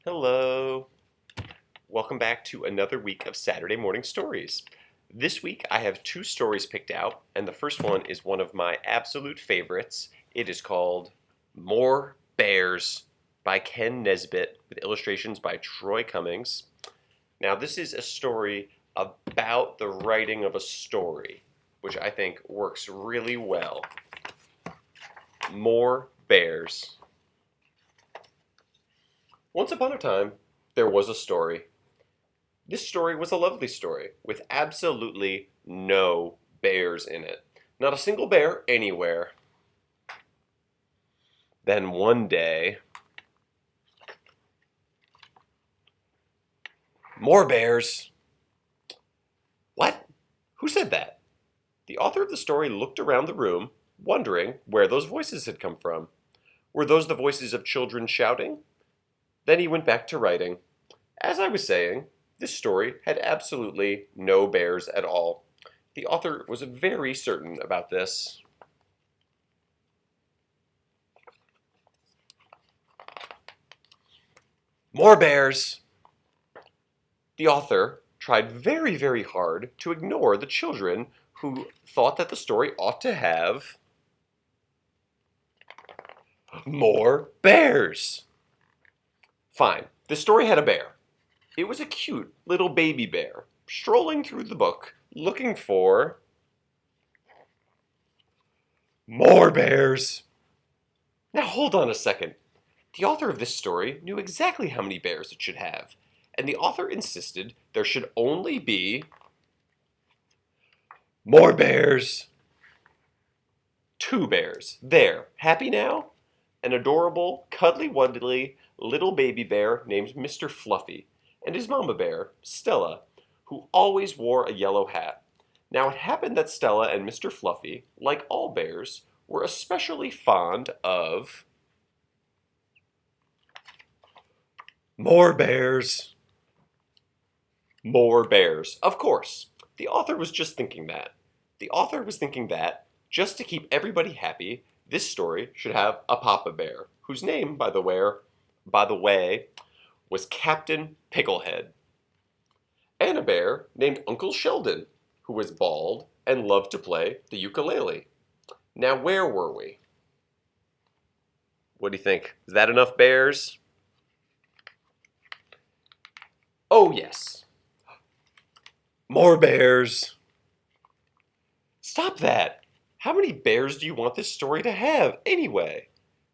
Hello. Welcome back to another week of Saturday Morning Stories. This week I have two stories picked out, and the first one is one of my absolute favorites. It is called More Bears by Kenn Nesbit with illustrations by Troy Cummings. Now, this is a story about the writing of a story, which I think works really well. More Bears. Once upon a time, there was a story. This story was a lovely story with absolutely no bears in it. Not a single bear anywhere. Then one day, more bears. What? Who said that? The author of the story looked around the room, wondering where those voices had come from. Were those the voices of children shouting? Then he went back to writing. As I was saying, this story had absolutely no bears at all. The author was very certain about this. More bears! The author tried very, very hard to ignore the children who thought that the story ought to have more bears. Fine, the story had a bear. It was a cute little baby bear, strolling through the book, looking for more bears. Now hold on a second. The author of this story knew exactly how many bears it should have, and the author insisted there should only be more bears. Two bears. There. Happy now? An adorable, cuddly-wuddly little baby bear named Mr. Fluffy, and his mama bear, Stella, who always wore a yellow hat. Now it happened that Stella and Mr. Fluffy, like all bears, were especially fond of more bears. More bears. Of course. The author was just thinking that. The author was thinking that, just to keep everybody happy, this story should have a papa bear, whose name, by the way, was Captain Picklehead, and a bear named Uncle Sheldon, who was bald and loved to play the ukulele. Now, where were we? What do you think? Is that enough bears? Oh, yes. More bears. Stop that. How many bears do you want this story to have, anyway?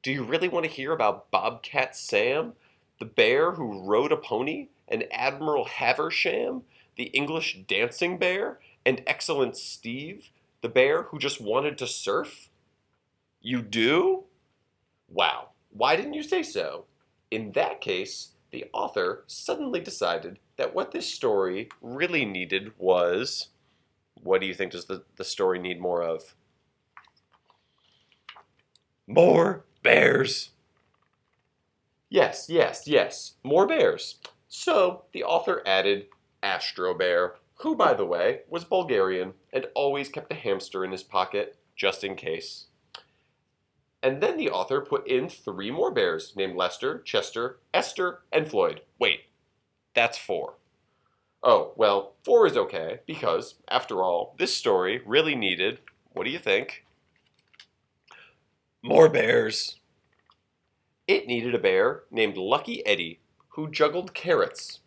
Do you really want to hear about Bobcat Sam, the bear who rode a pony, and Admiral Haversham, the English dancing bear, and Excellent Steve, the bear who just wanted to surf? You do? Wow, why didn't you say so? In that case, the author suddenly decided that what this story really needed was... What do you think does the story need more of? More bears! Yes, yes, yes, more bears. So the author added Astro Bear, who, by the way, was Bulgarian and always kept a hamster in his pocket, just in case. And then the author put in three more bears named Lester, Chester, Esther, and Floyd. Wait, that's four. Oh, well, four is okay, because, after all, this story really needed, what do you think? More bears. It needed a bear named Lucky Eddie, who juggled carrots,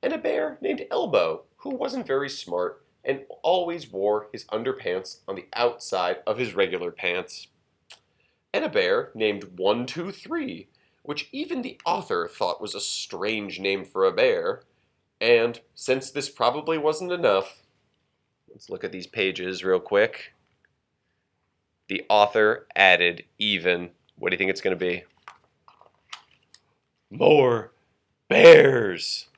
and a bear named Elbow, who wasn't very smart and always wore his underpants on the outside of his regular pants, and a bear named 123, which even the author thought was a strange name for a bear. And since this probably wasn't enough, let's look at these pages real quick. The author added even, what do you think it's going to be? More bears.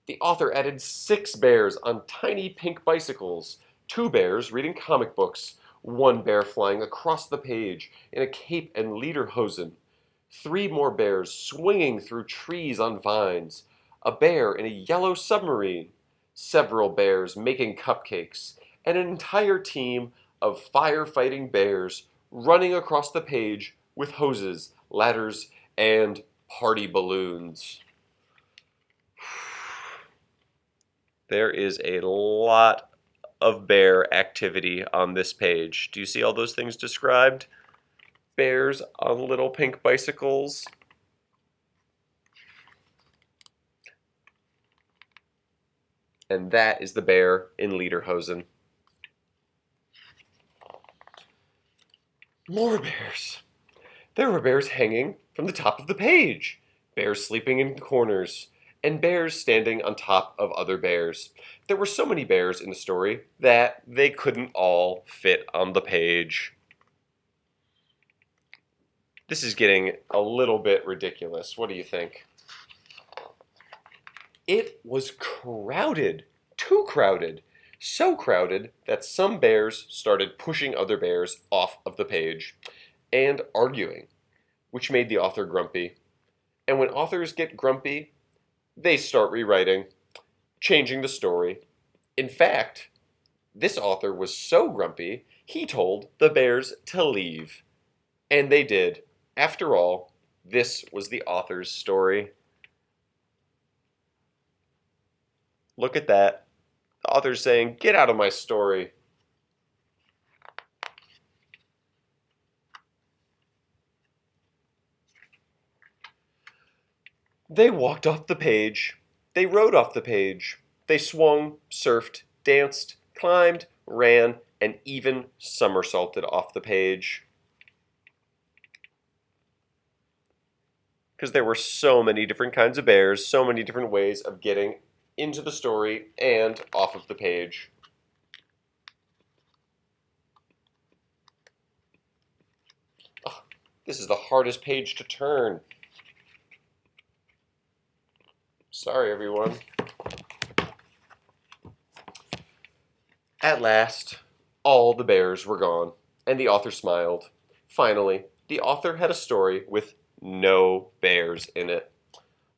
The author added 6 bears on tiny pink bicycles, 2 bears reading comic books, 1 bear flying across the page in a cape and lederhosen, 3 more bears swinging through trees on vines, a bear in a yellow submarine, several bears making cupcakes, and an entire team of firefighting bears running across the page with hoses, ladders, and party balloons. There is a lot of bear activity on this page. Do you see all those things described? Bears on little pink bicycles. And that is the bear in lederhosen. More bears. There were bears hanging from the top of the page, bears sleeping in corners, and bears standing on top of other bears. There were so many bears in the story that they couldn't all fit on the page. This is getting a little bit ridiculous. What do you think? It was crowded, too crowded, so crowded that some bears started pushing other bears off of the page and arguing, which made the author grumpy. And when authors get grumpy, they start rewriting, changing the story. In fact, this author was so grumpy, he told the bears to leave. And they did. After all, this was the author's story. Look at that. The author's saying, "Get out of my story." They walked off the page. They rode off the page. They swung, surfed, danced, climbed, ran, and even somersaulted off the page. Because there were so many different kinds of bears, so many different ways of getting into the story and off of the page. Oh, this is the hardest page to turn. Sorry, everyone. At last, all the bears were gone, and the author smiled. Finally, the author had a story with no bears in it.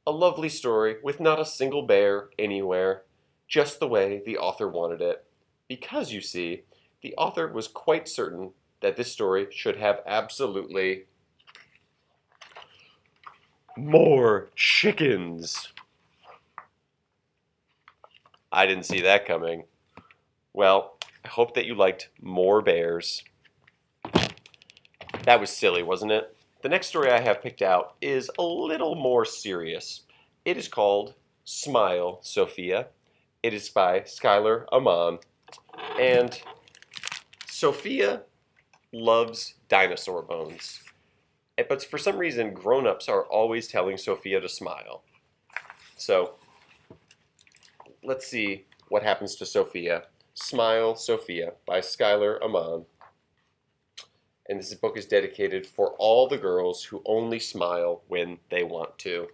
A lovely story with not a single bear anywhere, just the way the author wanted it. Because, you see, the author was quite certain that this story should have absolutely more chickens. I didn't see that coming. Well, I hope that you liked more bears. That was silly, wasn't it? The next story I have picked out is a little more serious. It is called Smile, Sophia. It is by Skylaar Amann. And Sophia loves dinosaur bones. But for some reason, grown-ups are always telling Sophia to smile. So, let's see what happens to Sophia. Smile, Sophia by Skylaar Amann. And this book is dedicated for all the girls who only smile when they want to.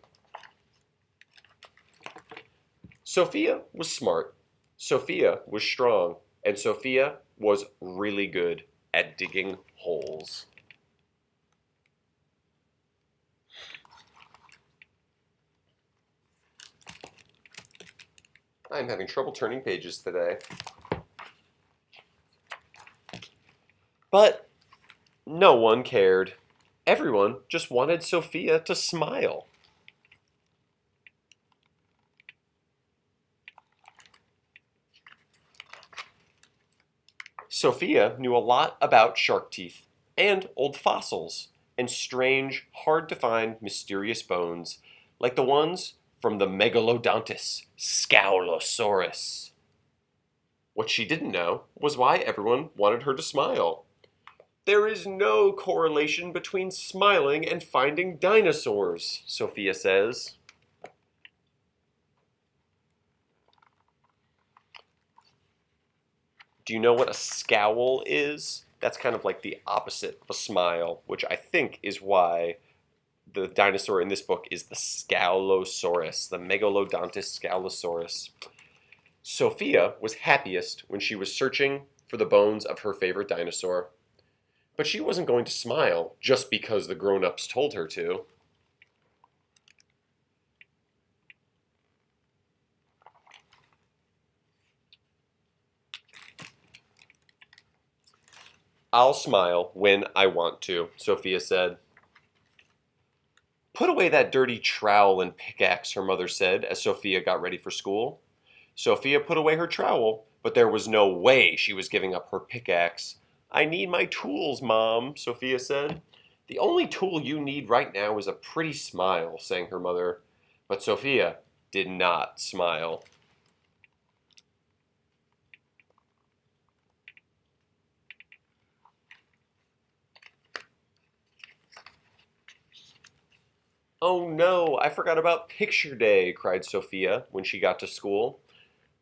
Sophia was smart, Sophia was strong, and Sophia was really good at digging holes. I'm having trouble turning pages today. But no one cared. Everyone just wanted Sophia to smile. Sophia knew a lot about shark teeth and old fossils and strange, hard-to-find, mysterious bones like the ones from the megalodontus Scoulosaurus. What she didn't know was why everyone wanted her to smile. There is no correlation between smiling and finding dinosaurs, Sophia says. Do you know what a scowl is? That's kind of like the opposite of a smile, which I think is why the dinosaur in this book is the Scoulosaurus, the Megalodontus Scoulosaurus. Sophia was happiest when she was searching for the bones of her favorite dinosaur. But she wasn't going to smile just because the grown-ups told her to. "I'll smile when I want to," Sophia said. Put away that dirty trowel and pickaxe, her mother said as Sophia got ready for school. Sophia put away her trowel, but there was no way she was giving up her pickaxe. I need my tools, Mom, Sophia said. The only tool you need right now is a pretty smile, sang her mother. But Sophia did not smile. Oh no, I forgot about picture day, cried Sophia when she got to school.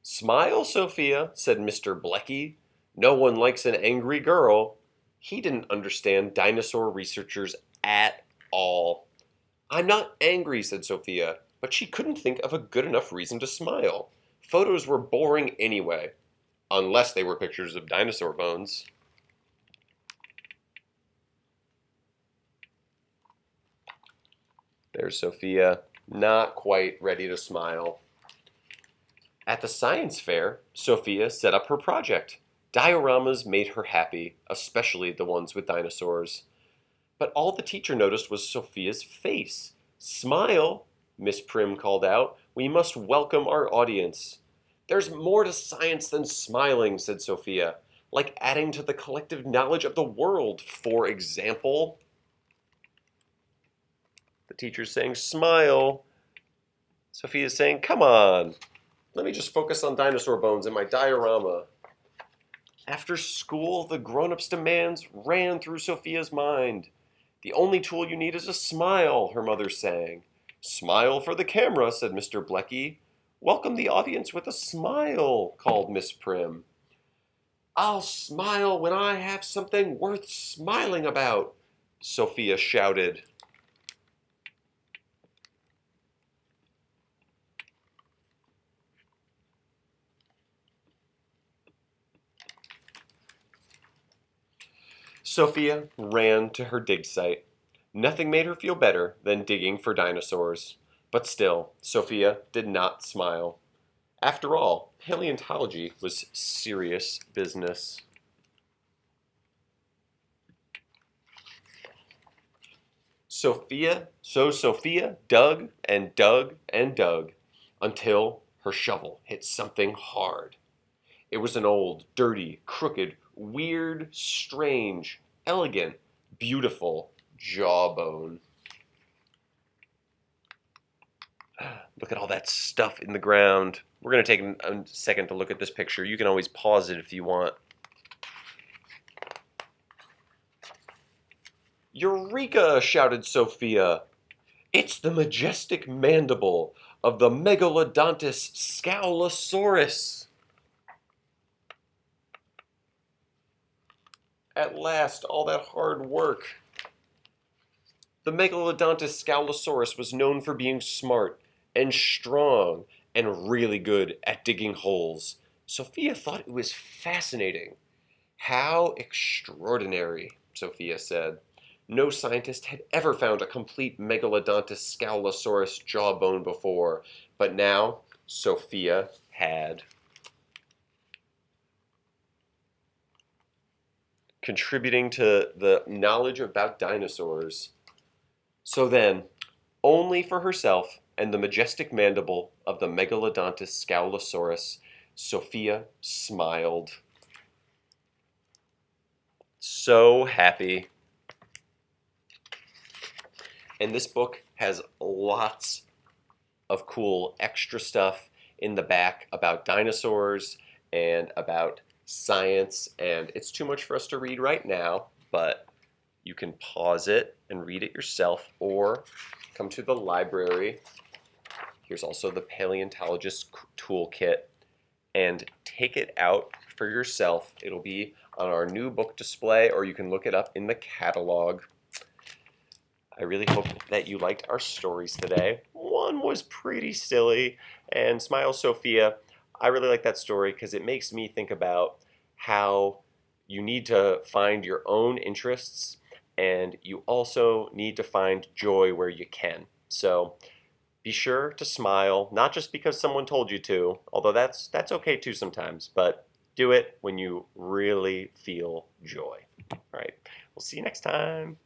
Smile, Sophia, said Mr. Blecky. No one likes an angry girl. He didn't understand dinosaur researchers at all. I'm not angry, said Sophia, but she couldn't think of a good enough reason to smile. Photos were boring anyway, unless they were pictures of dinosaur bones. There's Sophia, not quite ready to smile. At the science fair, Sophia set up her project. Dioramas made her happy, especially the ones with dinosaurs. But all the teacher noticed was Sophia's face. Smile, Miss Prim called out. We must welcome our audience. There's more to science than smiling, said Sophia, like adding to the collective knowledge of the world, for example. The teacher's saying, smile. Sophia's saying, come on. Let me just focus on dinosaur bones in my diorama. After school, the grown-ups' demands ran through Sophia's mind. The only tool you need is a smile, her mother sang. Smile for the camera, said Mr. Blecky. Welcome the audience with a smile, called Miss Prim. I'll smile when I have something worth smiling about, Sophia shouted. Sophia ran to her dig site. Nothing made her feel better than digging for dinosaurs. But still, Sophia did not smile. After all, paleontology was serious business. Sophia dug and dug and dug until her shovel hit something hard. It was an old, dirty, crooked, weird, strange, elegant, beautiful jawbone. Look at all that stuff in the ground. We're going to take a second to look at this picture. You can always pause it if you want. Eureka! Shouted Sophia. It's the majestic mandible of the Megalodontus Scalosaurus. At last, all that hard work. The Megalodontus Scalosaurus was known for being smart and strong and really good at digging holes. Sophia thought it was fascinating. How extraordinary, Sophia said. No scientist had ever found a complete Megalodontus Scalosaurus jawbone before, but now Sophia had. Contributing to the knowledge about dinosaurs. So then, only for herself and the majestic mandible of the Megalodontus Scalosaurus, Sophia smiled. So happy. And this book has lots of cool extra stuff in the back about dinosaurs and about science, and it's too much for us to read right now, but you can pause it and read it yourself or come to the library. Here's also the paleontologist toolkit, and take it out for yourself. It'll be on our new book display, or you can look it up in the catalog. I really hope that you liked our stories today. One was pretty silly, and Smile Sophia, I really like that story because it makes me think about how you need to find your own interests, and you also need to find joy where you can. So be sure to smile, not just because someone told you to, although that's okay too sometimes, but do it when you really feel joy. All right, we'll see you next time.